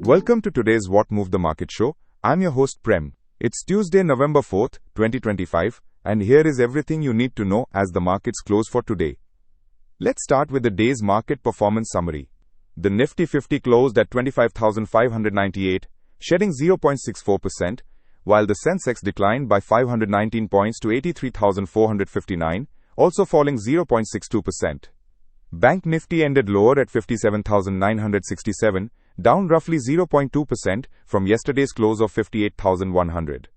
Welcome to today's What Moved the Market show. I'm your host Prem. It's Tuesday, November 4th, 2025, and here is everything you need to know as the markets close for today. Let's start with the day's market performance summary. The Nifty 50 closed at 25,598, shedding 0.64%, while the Sensex declined by 519 points to 83,459, also falling 0.62%. Bank Nifty ended lower at 57,967, down roughly 0.2% from yesterday's close of 58,100.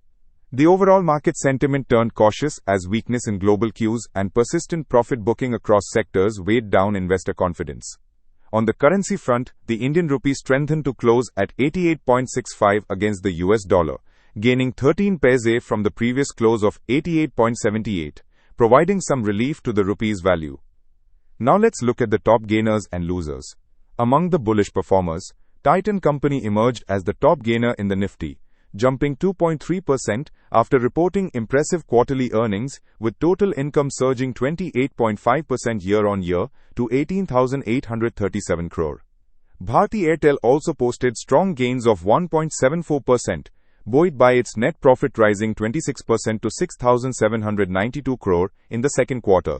The overall market sentiment turned cautious as weakness in global cues and persistent profit booking across sectors weighed down investor confidence. On the currency front, the Indian rupee strengthened to close at 88.65 against the US dollar, gaining 13 paise from the previous close of 88.78, providing some relief to the rupee's value. Now let's look at the top gainers and losers. Among the bullish performers, Titan Company emerged as the top gainer in the Nifty, jumping 2.3% after reporting impressive quarterly earnings, with total income surging 28.5% year-on-year to 18,837 crore. Bharti Airtel also posted strong gains of 1.74%, buoyed by its net profit rising 26% to 6,792 crore in the second quarter.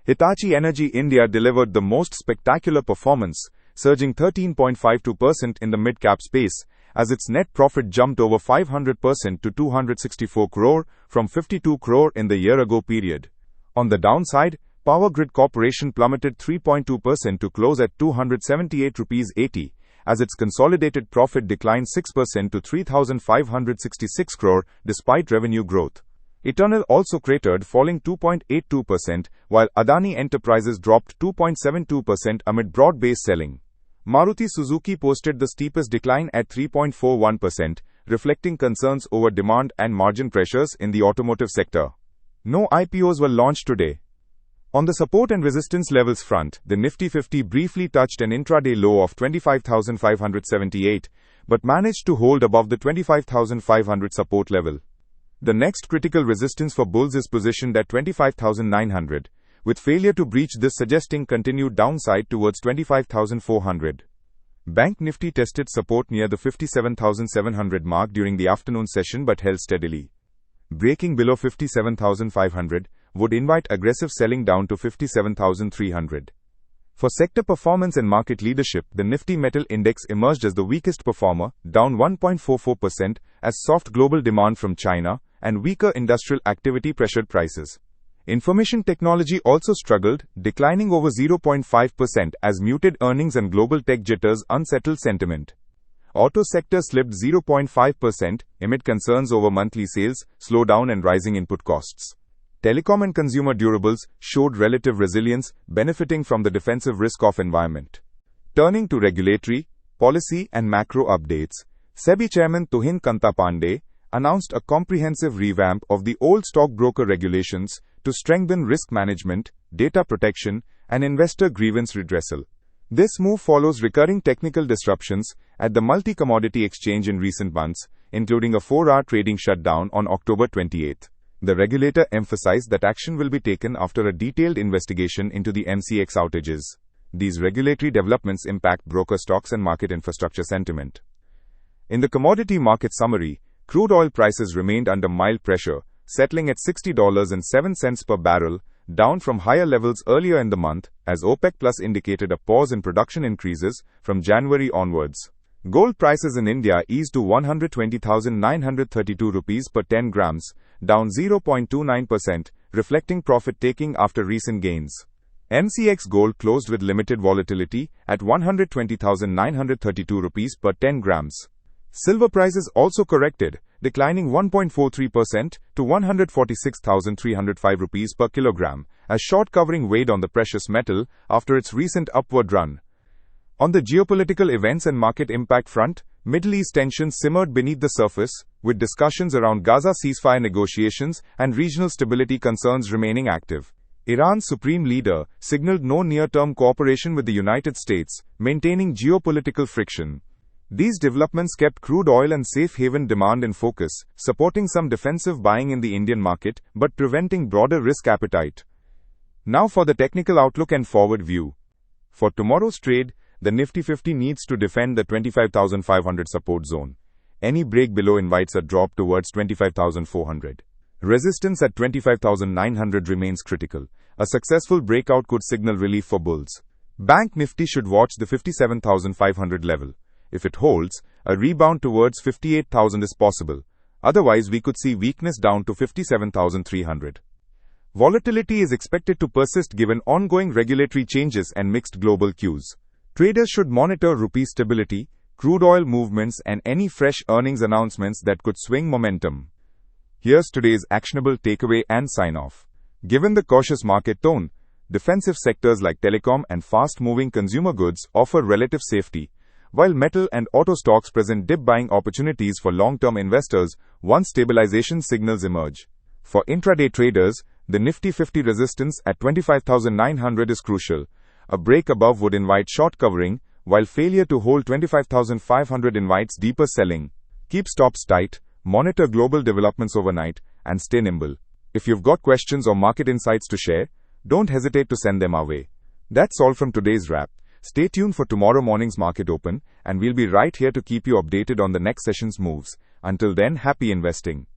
Hitachi Energy India delivered the most spectacular performance, surging 13.52% in the mid-cap space, as its net profit jumped over 500% to 264 crore from 52 crore in the year-ago period. On the downside, Power Grid Corporation plummeted 3.2% to close at 278 rupees 80, as its consolidated profit declined 6% to 3,566 crore despite revenue growth. Eternal also cratered, falling 2.82%, while Adani Enterprises dropped 2.72% amid broad-based selling. Maruti Suzuki posted the steepest decline at 3.41%, reflecting concerns over demand and margin pressures in the automotive sector. No IPOs were launched today. On the support and resistance levels front, the Nifty 50 briefly touched an intraday low of 25,578, but managed to hold above the 25,500 support level. The next critical resistance for bulls is positioned at 25,900, with failure to breach this suggesting continued downside towards 25,400. Bank Nifty tested support near the 57,700 mark during the afternoon session but held steadily. Breaking below 57,500 would invite aggressive selling down to 57,300. For sector performance and market leadership, the Nifty Metal Index emerged as the weakest performer, down 1.44%, as soft global demand from China and weaker industrial activity pressured prices. Information technology also struggled, declining over 0.5% as muted earnings and global tech jitters unsettled sentiment. Auto sector slipped 0.5% amid concerns over monthly sales, slowdown and rising input costs. Telecom and consumer durables showed relative resilience, benefiting from the defensive risk-off environment. Turning to regulatory, policy and macro updates, SEBI Chairman Tuhin Kantapande announced a comprehensive revamp of the old stockbroker regulations to strengthen risk management, data protection, and investor grievance redressal. This move follows recurring technical disruptions at the multi-commodity exchange in recent months, including a 4-hour trading shutdown on October 28. The regulator emphasized that action will be taken after a detailed investigation into the MCX outages. These regulatory developments impact broker stocks and market infrastructure sentiment. In the commodity market summary, crude oil prices remained under mild pressure, settling at $60.07 per barrel, down from higher levels earlier in the month, as OPEC Plus indicated a pause in production increases from January onwards. Gold prices in India eased to 120,932 rupees per 10 grams, down 0.29%, reflecting profit-taking after recent gains. MCX gold closed with limited volatility at 120,932 rupees per 10 grams. Silver prices also corrected, declining 1.43% to 146,305 rupees per kilogram, as short covering weighed on the precious metal after its recent upward run. On the geopolitical events and market impact front, Middle East tensions simmered beneath the surface, with discussions around Gaza ceasefire negotiations and regional stability concerns remaining active. Iran's supreme leader signaled no near-term cooperation with the United States, maintaining geopolitical friction. These developments kept crude oil and safe haven demand in focus, supporting some defensive buying in the Indian market, but preventing broader risk appetite. Now for the technical outlook and forward view. For tomorrow's trade, the Nifty 50 needs to defend the 25,500 support zone. Any break below invites a drop towards 25,400. Resistance at 25,900 remains critical. A successful breakout could signal relief for bulls. Bank Nifty should watch the 57,500 level. If it holds, a rebound towards 58,000 is possible. Otherwise, we could see weakness down to 57,300. Volatility is expected to persist given ongoing regulatory changes and mixed global cues. Traders should monitor rupee stability, crude oil movements, and any fresh earnings announcements that could swing momentum. Here's today's actionable takeaway and sign-off. Given the cautious market tone, defensive sectors like telecom and fast-moving consumer goods offer relative safety, while metal and auto stocks present dip buying opportunities for long-term investors once stabilization signals emerge. For intraday traders, the Nifty 50 resistance at 25,900 is crucial. A break above would invite short covering, while failure to hold 25,500 invites deeper selling. Keep stops tight, monitor global developments overnight, and stay nimble. If you've got questions or market insights to share, don't hesitate to send them our way. That's all from today's wrap. Stay tuned for tomorrow morning's market open, and we'll be right here to keep you updated on the next session's moves. Until then, happy investing.